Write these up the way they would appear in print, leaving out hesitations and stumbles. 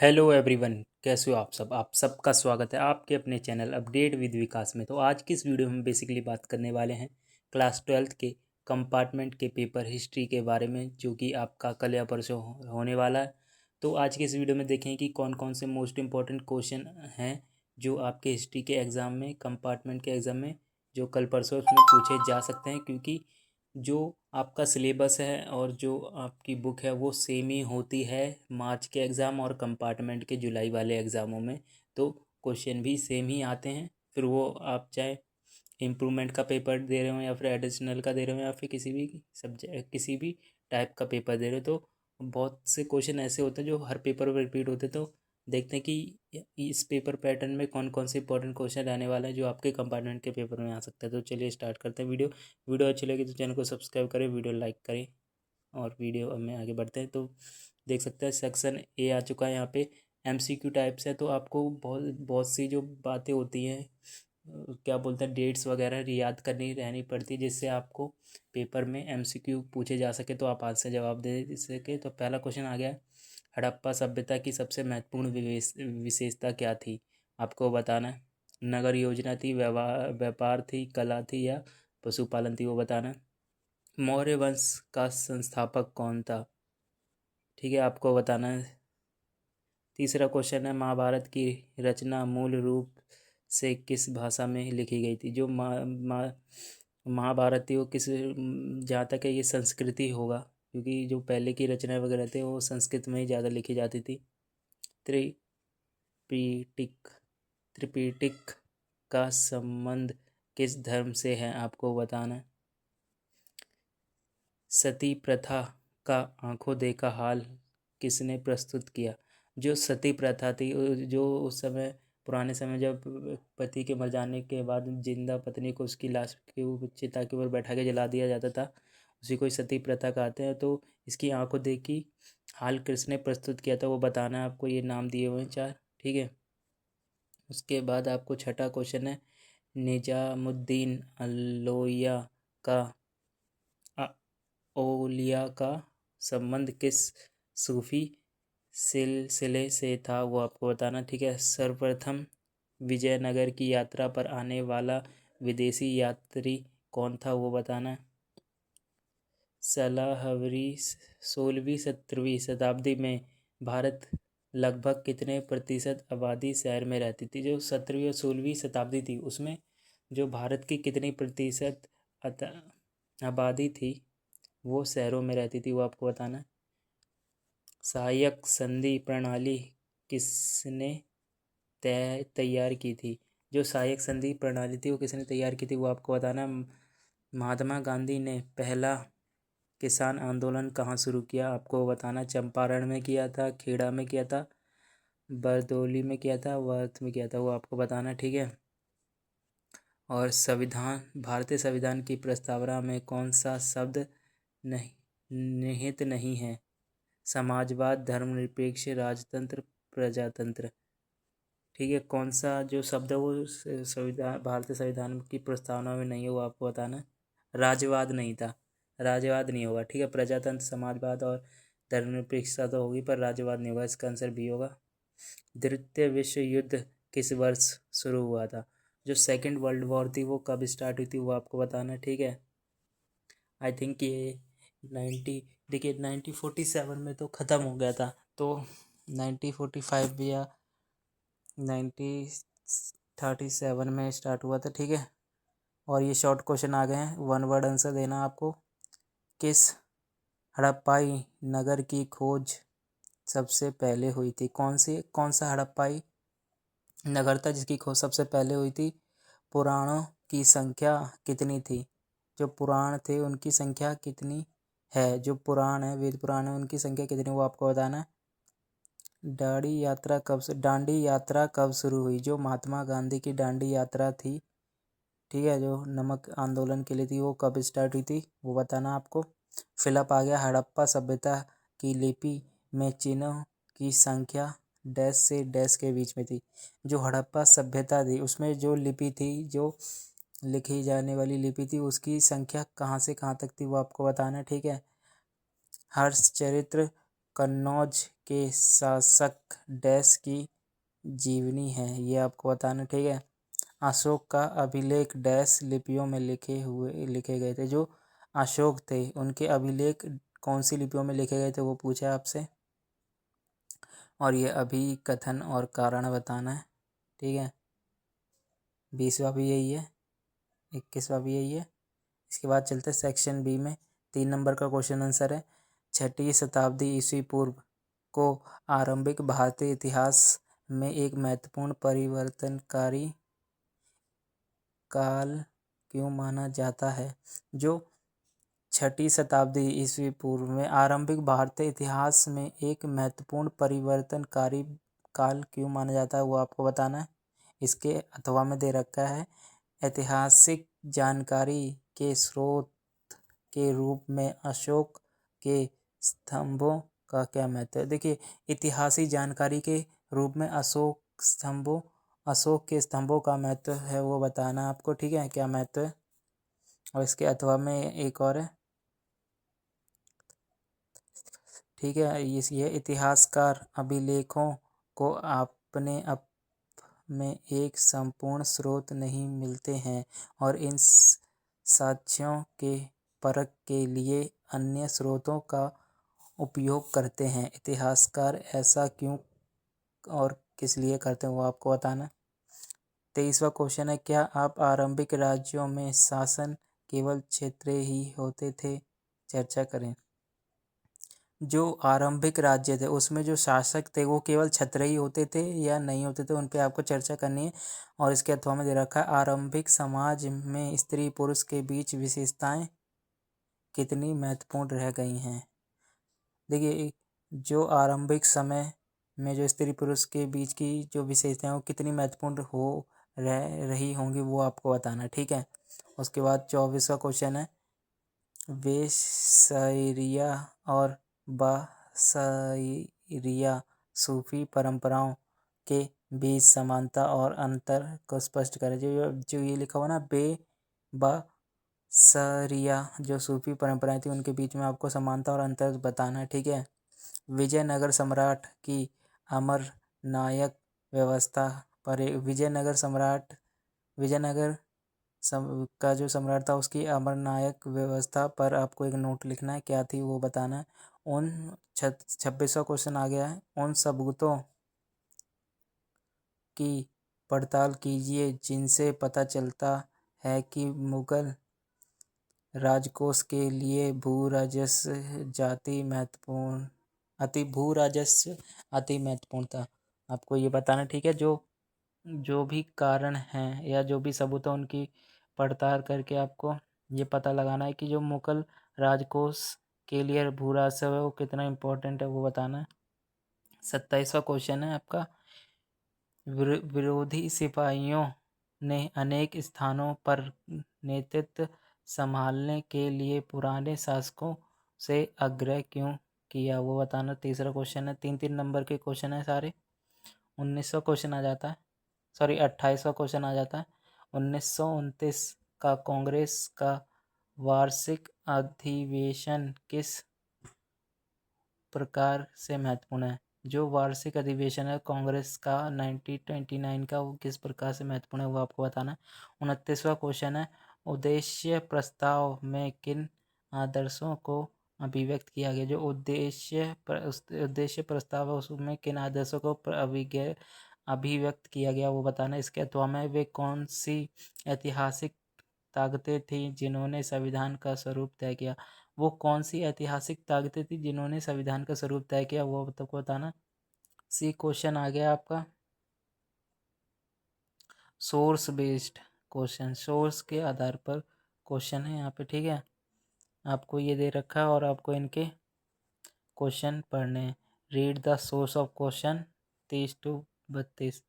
Hello everyone, कैसे हो आप सबका स्वागत है आपके अपने चैनल अपडेट विद विकास में। तो आज की इस वीडियो में बेसिकली बात करने वाले हैं क्लास 12th के कंपार्टमेंट के पेपर हिस्ट्री के बारे में, जो कि आपका कल या परसों होने वाला है। तो आज के इस वीडियो में देखें कि कौन कौन से मोस्ट इम्पॉर्टेंट क्वेश्चन हैं जो आपके हिस्ट्री के एग्ज़ाम में, कंपार्टमेंट के एग्ज़ाम में जो कल परसों उसमें पूछे जा सकते हैं, क्योंकि जो आपका सिलेबस है और जो आपकी बुक है वो सेम ही होती है मार्च के एग्ज़ाम और कंपार्टमेंट के जुलाई वाले एग्ज़ामों में। तो क्वेश्चन भी सेम ही आते हैं, फिर वो आप चाहे इम्प्रूवमेंट का पेपर दे रहे हो या फिर एडिशनल का दे रहे हो या फिर किसी भी टाइप का पेपर दे रहे हो। तो बहुत से क्वेश्चन ऐसे होते हैं जो हर पेपर में रिपीट होते हैं। तो देखते हैं कि इस पेपर पैटर्न में कौन कौन से इंपॉर्टेंट क्वेश्चन रहने वाले हैं जो आपके कंपार्टमेंट के पेपर में आ सकते हैं। तो चलिए स्टार्ट करते हैं वीडियो। वीडियो अच्छी लगी तो चैनल को सब्सक्राइब करें, वीडियो लाइक करें और वीडियो में आगे बढ़ते हैं। तो देख सकते हैं सेक्शन ए आ चुका है। यहाँ पे एमसीक्यू टाइप्स है, तो आपको बहुत बहुत सी जो बातें होती हैं, क्या बोलते हैं, डेट्स वगैरह याद करनी रहनी पड़ती है, जिससे आपको पेपर में एमसीक्यू पूछे जा सके तो आप आज से जवाब दे सके। तो पहला क्वेश्चन आ गया, हड़प्पा सभ्यता की सबसे महत्वपूर्ण विशेषता क्या थी? आपको बताना है। नगर योजना थी, व्यापार थी, कला थी या पशुपालन थी, वो बताना है। मौर्य वंश का संस्थापक कौन था? ठीक है, आपको बताना है। तीसरा क्वेश्चन है, महाभारत की रचना मूल रूप से किस भाषा में लिखी गई थी? जो महाभारत थी वो किस, जहाँ तक है ये संस्कृति होगा, क्योंकि जो पहले की रचनाएं वगैरह थे वो संस्कृत में ही ज़्यादा लिखी जाती थी। त्रिपीटिक त्रिपीटिक का संबंध किस धर्म से है? आपको बताना है। सती प्रथा का आंखों देखा हाल किसने प्रस्तुत किया? जो सती प्रथा थी, जो उस समय पुराने समय जब पति के मर जाने के बाद जिंदा पत्नी को उसकी लाश के ऊपर, चिता के ऊपर बैठा के जला दिया जाता था, उसी को ही सती प्रथा कहते हैं। तो इसकी आंखों देखी हाल किसने प्रस्तुत किया था, वो बताना है आपको। ये नाम दिए हुए हैं चार, ठीक है। उसके बाद आपको छठा क्वेश्चन है, निजामुद्दीन का औलिया का संबंध किस सूफी सिलसिले से था? वो आपको बताना, ठीक है। सर्वप्रथम विजयनगर की यात्रा पर आने वाला विदेशी यात्री कौन था? वो बताना। सलाहवीं 16वीं-17वीं शताब्दी में भारत लगभग कितने प्रतिशत आबादी शहर में रहती थी? जो 17वीं और 16वीं शताब्दी थी उसमें जो भारत की कितनी प्रतिशत आबादी थी वो शहरों में रहती थी, वो आपको बताना है। सहायक संधि प्रणाली किसने तैयार की थी? जो सहायक संधि प्रणाली थी वो किसने तैयार की थी, वो आपको बताना है। महात्मा गांधी ने पहला किसान आंदोलन कहाँ शुरू किया? आपको बताना। चंपारण में किया था, खेड़ा में किया था, बरदौली में किया था, वर्थ में किया था, वो आपको बताना, ठीक है। और भारतीय संविधान की प्रस्तावना में कौन सा शब्द नहीं निहित नहीं है? समाजवाद, धर्मनिरपेक्ष, राजतंत्र, प्रजातंत्र, ठीक है। कौन सा जो शब्द है वो भारतीय संविधान की प्रस्तावना में नहीं है, वो आपको बताना है। राजवाद नहीं था, राजवाद नहीं होगा, ठीक है। प्रजातंत्र, समाजवाद और धर्मनिरपेक्षता तो होगी, पर राजवाद नहीं होगा। इसका आंसर बी होगा। द्वितीय विश्व युद्ध किस वर्ष शुरू हुआ था? जो सेकेंड वर्ल्ड वॉर थी वो कब स्टार्ट हुई थी, वो आपको बताना है, ठीक है। आई थिंक ये 1947 में तो ख़त्म हो गया था, तो 1945 या 1937 में स्टार्ट हुआ था, ठीक है। और ये शॉर्ट क्वेश्चन आ गए हैं, वन वर्ड आंसर देना आपको। किस हड़प्पाई नगर की खोज सबसे पहले हुई थी? कौन सा हड़प्पाई नगर था जिसकी खोज सबसे पहले हुई थी? पुराणों की संख्या कितनी थी? जो पुराण थे उनकी संख्या कितनी है? जो पुराण है, वेद पुराण है, उनकी संख्या कितनी, वो आपको बताना है। दांडी यात्रा कब शुरू हुई? जो महात्मा गांधी की दांडी यात्रा थी, ठीक है, जो नमक आंदोलन के लिए थी, वो कब स्टार्ट हुई थी, वो बताना आपको। फिलअप आ गया, हड़प्पा सभ्यता की लिपि में चिन्हों की संख्या डैश से डैश के बीच में थी। जो हड़प्पा सभ्यता थी उसमें जो लिपि थी, जो लिखी जाने वाली लिपि थी, उसकी संख्या कहाँ से कहाँ तक थी, वो आपको बताना, ठीक है। हर्षचरित्र कन्नौज के शासक डैश की जीवनी है, ये आपको बताना। ठीक है। अशोक का अभिलेख डैश लिपियों में लिखे गए थे। जो अशोक थे उनके अभिलेख कौन सी लिपियों में लिखे गए थे वो पूछा है आपसे, और ये अभिकथन और कारण बताना है। ठीक है। 20वां भी यही है, 21वां भी यही है। इसके बाद चलते सेक्शन बी में 3 नंबर का क्वेश्चन आंसर है। 6वीं शताब्दी ईस्वी पूर्व को आरंभिक भारतीय इतिहास में एक महत्वपूर्ण परिवर्तनकारी काल क्यों माना जाता है? जो 6वीं शताब्दी ईस्वी पूर्व में आरंभिक भारतीय इतिहास में एक महत्वपूर्ण परिवर्तनकारी काल क्यों माना जाता है वो आपको बताना है। इसके अथवा में दे रखा है, ऐतिहासिक जानकारी के स्रोत के रूप में अशोक के स्तंभों का क्या महत्व है? देखिए, ऐतिहासिक जानकारी के रूप में अशोक के स्तंभों का महत्व है वो बताना आपको। ठीक है, क्या महत्व है। और इसके अथवा में एक और है। ठीक है, ये इतिहासकार अभिलेखों को अपने आप में एक संपूर्ण स्रोत नहीं मिलते हैं और इन साक्ष्यों के परख के लिए अन्य स्रोतों का उपयोग करते हैं। इतिहासकार ऐसा क्यों और किस लिए करते हैं वो आपको बताना। 23वां क्वेश्चन है, क्या आप आरंभिक राज्यों में शासन केवल क्षेत्रीय ही होते थे? चर्चा करें। जो आरंभिक राज्य थे उसमें जो शासक थे वो केवल क्षत्रिय होते थे या नहीं होते थे, उन पे आपको चर्चा करनी है। और इसके अथवा में दे रखा है, आरंभिक समाज में स्त्री पुरुष के बीच विशेषताएं कितनी महत्वपूर्ण रह गई हैं? देखिए, जो आरंभिक समय में जो स्त्री पुरुष के बीच की जो विशेषताएं वो कितनी महत्वपूर्ण रही होंगी वो आपको बताना। ठीक है। उसके बाद 24वां क्वेश्चन है, वेशरिया और बासरिया सूफी परंपराओं के बीच समानता और अंतर को स्पष्ट करें। जो ये लिखा हुआ ना, बासरिया जो सूफी परंपराएं थी उनके बीच में आपको समानता और अंतर बताना है। ठीक है। विजयनगर सम्राट की अमर नायक व्यवस्था पर विजयनगर का जो सम्राट था उसकी अमरनायक व्यवस्था पर आपको एक नोट लिखना है, क्या थी वो बताना है। 26वां क्वेश्चन आ गया है, उन सबूतों की पड़ताल कीजिए जिनसे पता चलता है कि मुगल राजकोष के लिए भू राजस्व अति महत्वपूर्ण था। आपको ये बताना। ठीक है। जो भी कारण हैं या जो भी सबूत है उनकी पड़ताल करके आपको ये पता लगाना है कि जो मुगल राजकोष के लिए भू राजस्व है वो कितना इम्पोर्टेंट है वो बताना है। 27वां क्वेश्चन है आपका, विरोधी सिपाहियों ने अनेक स्थानों पर नेतृत्व संभालने के लिए पुराने शासकों से आग्रह क्यों किया वो बताना। तीसरा क्वेश्चन है, 3-3 नंबर के क्वेश्चन है सारे। 19वां क्वेश्चन आ जाता है, 28वां क्वेश्चन आ जाता है, 1929 का कांग्रेस का वार्षिक अधिवेशन किस प्रकार से महत्वपूर्ण है? जो वार्षिक अधिवेशन है कांग्रेस का 1929 का वो किस प्रकार से महत्वपूर्ण है वो आपको बताना है। 29वां क्वेश्चन है, उद्देश्य प्रस्ताव में किन आदर्शों को अभिव्यक्त किया गया? जो उद्देश्य प्रस्ताव है उसमें किन आदर्शों को अभिव्यक्त किया गया वो बताना। इसके अथवा में वे कौन सी ऐतिहासिक ताकतें थीं जिन्होंने संविधान का स्वरूप तय किया? वो कौन सी ऐतिहासिक ताकतें थी जिन्होंने संविधान का स्वरूप तय किया वो तक बताना। सी क्वेश्चन आ गया आपका सोर्स बेस्ड क्वेश्चन, सोर्स के आधार पर क्वेश्चन है यहाँ पे। ठीक है, आपको ये दे रखा है और आपको इनके क्वेश्चन पढ़ने हैं। Read the source of question 30-32।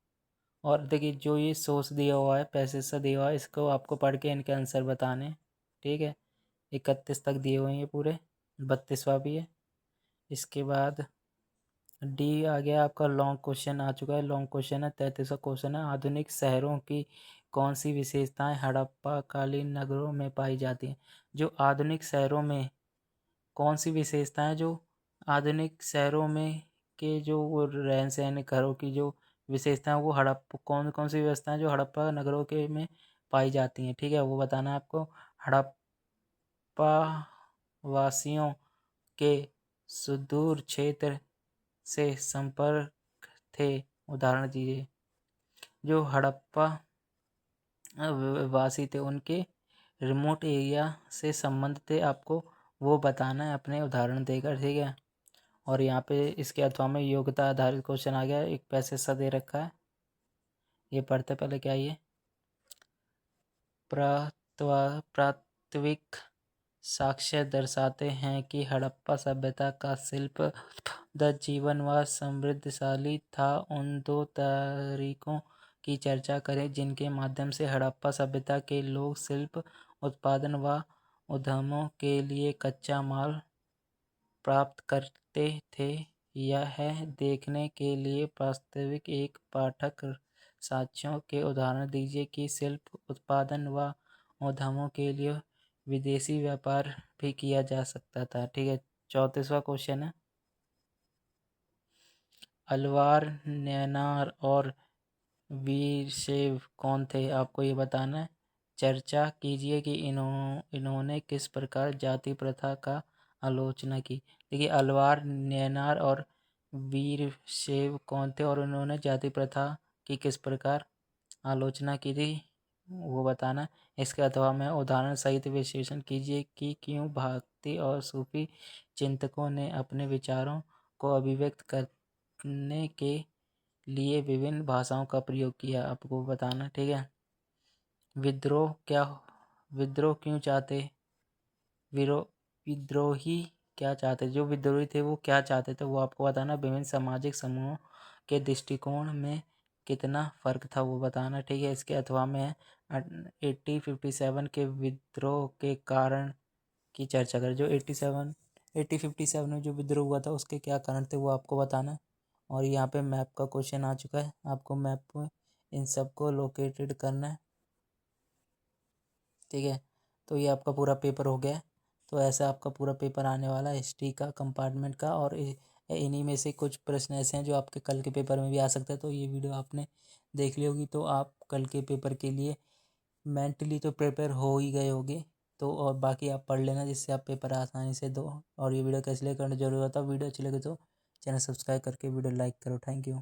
और देखिए, जो ये सोर्स दिया हुआ है, पैसेज सा दिया हुआ है, इसको आपको पढ़ के इनके आंसर बताने हैं। ठीक है, 31 तक दिए हुए हैं ये पूरे, 32वां भी है। इसके बाद डी आ गया आपका, लॉन्ग क्वेश्चन आ चुका है। लॉन्ग क्वेश्चन है, 33वां क्वेश्चन है, आधुनिक शहरों की कौन सी विशेषताएं हड़प्पा कालीन नगरों में पाई जाती हैं? जो आधुनिक शहरों में कौन सी विशेषताएं जो आधुनिक शहरों में के जो वो रहन सहन घरों की जो विशेषताएं वो कौन कौन सी व्यवस्थाएं जो हड़प्पा नगरों के में पाई जाती हैं, ठीक है, वो बताना है आपको। हड़प्पा वासियों के सुदूर क्षेत्र से संपर्क थे। उदाहरण दीजिए। जो हड़प्पा वासी थे उनके रिमोट एरिया से संबंध थे, आपको वो बताना है अपने उदाहरण देकर, ठीक है। और यहाँ पे इसके अथवा में योग्यता आधारित क्वेश्चन आ गया, एक पैसे सा दे रखा है, ये पढ़ते पहले क्या ये प्राथमिक साक्ष्य दर्शाते हैं कि हड़प्पा सभ्यता का शिल्प द जीवन व समृद्धशाली था। उन दो तरीकों की चर्चा करें जिनके माध्यम से हड़प्पा सभ्यता के लोग शिल्प उत्पादन व उद्यमों के लिए कच्चा माल प्राप्त करते थे। यह देखने के लिए वास्तविक एक पाठक साक्ष्यों के उदाहरण दीजिए कि शिल्प उत्पादन व उद्यमों के लिए विदेशी व्यापार भी किया जा सकता था, ठीक है। 34वां क्वेश्चन है, अलवार नैनार और वीरशैव कौन थे, आपको ये बताना है। चर्चा कीजिए कि इन्होंने किस प्रकार जाति प्रथा का आलोचना की। देखिए, अलवार नैनार और वीरशैव कौन थे और उन्होंने जाति प्रथा की किस प्रकार आलोचना की थी, वो बताना। इसके अथवा में उदाहरण सहित विश्लेषण कीजिए कि क्यों भक्ति और सूफी चिंतकों ने अपने विचारों को अभिव्यक्त करने के लिए विभिन्न भाषाओं का प्रयोग किया, आपको बताना, ठीक है। विद्रोह क्यों चाहते विद्रोही क्या चाहते, जो विद्रोही थे वो क्या चाहते थे, वो आपको बताना। विभिन्न सामाजिक समूहों के दृष्टिकोण में कितना फर्क था, वो बताना, ठीक है। इसके अथवा में 1857 के विद्रोह के कारण की चर्चा करें। जो 1857 में जो विद्रोह हुआ था उसके क्या कारण थे, वो आपको बताना। और यहाँ पे मैप का क्वेश्चन आ चुका है, आपको मैप में इन सबको लोकेटेड करना है, ठीक है। तो ये आपका पूरा पेपर हो गया है। तो ऐसा आपका पूरा पेपर आने वाला है हिस्ट्री का, कंपार्टमेंट का। और इन्हीं में से कुछ प्रश्न ऐसे हैं जो आपके कल के पेपर में भी आ सकते हैं। तो ये वीडियो आपने देख ली होगी तो आप कल के पेपर के लिए मेंटली तो प्रिपेयर हो ही गए होगे। तो और बाकी आप पढ़ लेना जिससे आप पेपर आसानी से दो। और ये वीडियो कैसे करना जरूर होता है। वीडियो अच्छी लगे तो चैनल सब्सक्राइब करके वीडियो लाइक करो। Thank you.